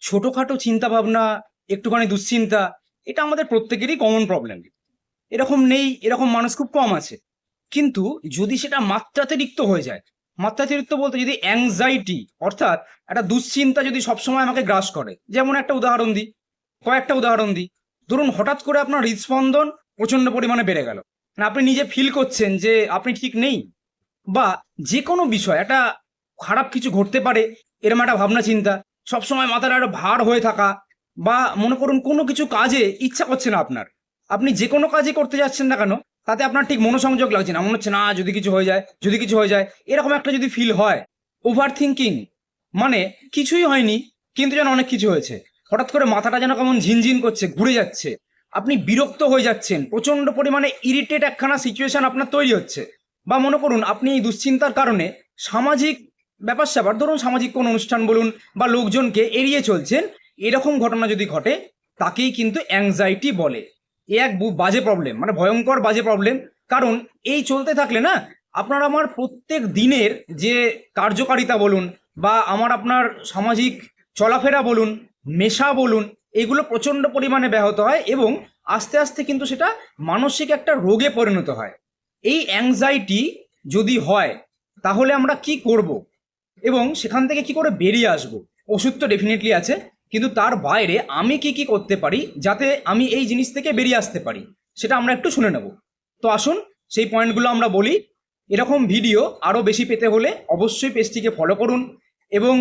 ছোটখাটো চিন্তা ভাবনা, একটুখানি দুশ্চিন্তা, এটা আমাদের প্রত্যেকেরই কমন প্রবলেম। এরকম নেই, এরকম মানুষ খুব কম আছে। কিন্তু যদি সেটা মাত্রাতিরিক্ত হয়ে যায়, মাত্রাতিরিক্ত বলতে যদি অ্যাংজাইটি অর্থাৎ একটা দুশ্চিন্তা যদি সবসময় আমাকে গ্রাস করে, যেমন একটা উদাহরণ দিই, কয়েকটা উদাহরণ দিই। ধরুন হঠাৎ করে আপনার হৃদস্পন্দন প্রচণ্ড পরিমাণে বেড়ে গেল, মানে আপনি নিজে ফিল করছেন যে আপনি ঠিক নেই, বা যে কোনো বিষয় একটা খারাপ কিছু ঘটতে পারে, এরম একটা ভাবনা চিন্তা, সবসময় মাথাটা একটা ভার হয়ে থাকা, বা মনে করুন কোনো কিছু কাজে ইচ্ছা করছে না আপনার, আপনি যে কোনো কাজই করতে যাচ্ছেন না কেন, তাতে আপনার ঠিক মনোসংযোগ লাগছে না, মনে হচ্ছে না যদি কিছু হয়ে যায়, যদি কিছু হয়ে যায়, এরকম একটা যদি ফিল হয়। ওভার থিঙ্কিং, মানে কিছুই হয়নি কিন্তু যেন অনেক কিছু হয়েছে, হঠাৎ করে মাথাটা যেন কেমন ঝিনঝিন করছে, ঘুরে যাচ্ছে, আপনি বিরক্ত হয়ে যাচ্ছেন, প্রচন্ড পরিমাণে ইরিটেট একখানা সিচুয়েশন আপনার তৈরি হচ্ছে। বা মনে করুন আপনি এই দুশ্চিন্তার কারণে সামাজিক ব্যাপার স্যাপার, ধরুন সামাজিক কোনো অনুষ্ঠান বলুন বা লোকজনকে এড়িয়ে চলছেন, এরকম ঘটনা যদি ঘটে, তাকেই কিন্তু অ্যাংজাইটি বলে। এ এক বাজে প্রবলেম, মানে ভয়ঙ্কর বাজে প্রবলেম। কারণ এই চলতে থাকলে না, আপনার আমার প্রত্যেক দিনের যে কার্যকারিতা বলুন, বা আমার আপনার সামাজিক চলাফেরা বলুন, মেশা বলুন, এগুলো প্রচণ্ড পরিমাণে ব্যাহত হয়, এবং আস্তে আস্তে কিন্তু সেটা মানসিক একটা রোগে পরিণত হয়। এই অ্যাংজাইটি যদি হয়, তাহলে আমরা কি করব এবং সেখান থেকে কি করে বেরিয়ে আসব? ওষুধ তো ডেফিনেটলি আছে, কিন্তু তার বাইরে আমি কি কি করতে পারি যাতে আমি এই জিনিস থেকে বেরিয়ে আসতে পারি, সেটা আমরা একটু শুনে নেব। তো আসুন সেই পয়েন্টগুলো আমরা বলি। এরকম ভিডিও আরও বেশি পেতে হলে অবশ্যই পেজটিকে ফলো করুন। এবং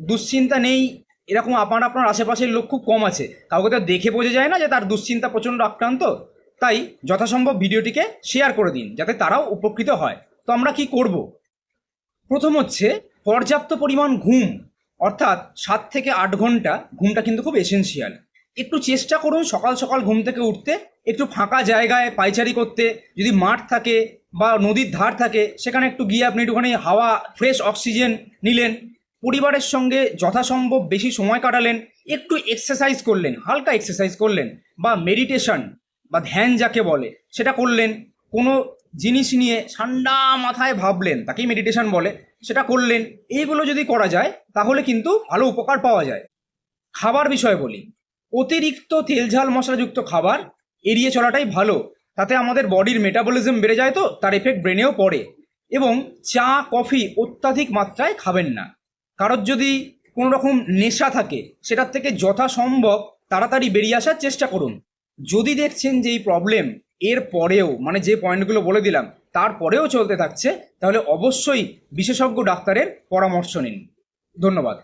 দুশ্চিন্তা নেই এরকম আপনার আপনার আশেপাশের লোক খুব কম আছে, কাউকে তো দেখে বোঝা যায় না যে তার দুশ্চিন্তা প্রচণ্ড আক্রান্ত। তাই যথাসম্ভব ভিডিওটিকে শেয়ার করে দিন যাতে তারাও উপকৃত হয়। তো আমরা কি করব? প্রথম হচ্ছে পর্যাপ্ত পরিমাণ ঘুম, অর্থাৎ 7 থেকে 8 ঘন্টা ঘুমটা কিন্তু খুব এসেন্সিয়াল। একটু চেষ্টা করুন সকাল সকাল ঘুম থেকে উঠতে, একটু ফাঁকা জায়গায় পায়চারি করতে, যদি মাঠ থাকে বা নদীর ধার থাকে সেখানে একটু গিয়ে আপনি একটুখানি হাওয়া, ফ্রেশ অক্সিজেন নিলেন, পরিবারের সঙ্গে যথাসম্ভব বেশি সময় কাটালেন, একটু এক্সারসাইজ করলেন, হালকা এক্সারসাইজ করলেন, বা মেডিটেশন বা ধ্যান যাকে বলে সেটা করলেন, কোনো জিনিস নিয়ে ঠান্ডা মাথায় ভাবলেন, তাকেই মেডিটেশন বলে, সেটা করলেন। এইগুলো যদি করা যায় তাহলে কিন্তু ভালো উপকার পাওয়া যায়। খাবার বিষয়ে বলি, অতিরিক্ত তেল ঝাল মশলাযুক্ত খাবার এড়িয়ে চলাটাই ভালো। তাতে আমাদের বডির মেটাবলিজম বেড়ে যায়, তো তার এফেক্ট ব্রেনেও পড়ে। এবং চা কফি অত্যাধিক মাত্রায় খাবেন না। কারোর যদি কোনো রকম নেশা থাকে সেটার থেকে যথাসম্ভব তাড়াতাড়ি বেরিয়ে আসার চেষ্টা করুন। যদি দেখছেন যে এই প্রবলেম এর পরেও, মানে যে পয়েন্টগুলো বলে দিলাম তারপরেও চলতে থাকছে, তাহলে অবশ্যই বিশেষজ্ঞ ডাক্তারের পরামর্শ নিন। ধন্যবাদ।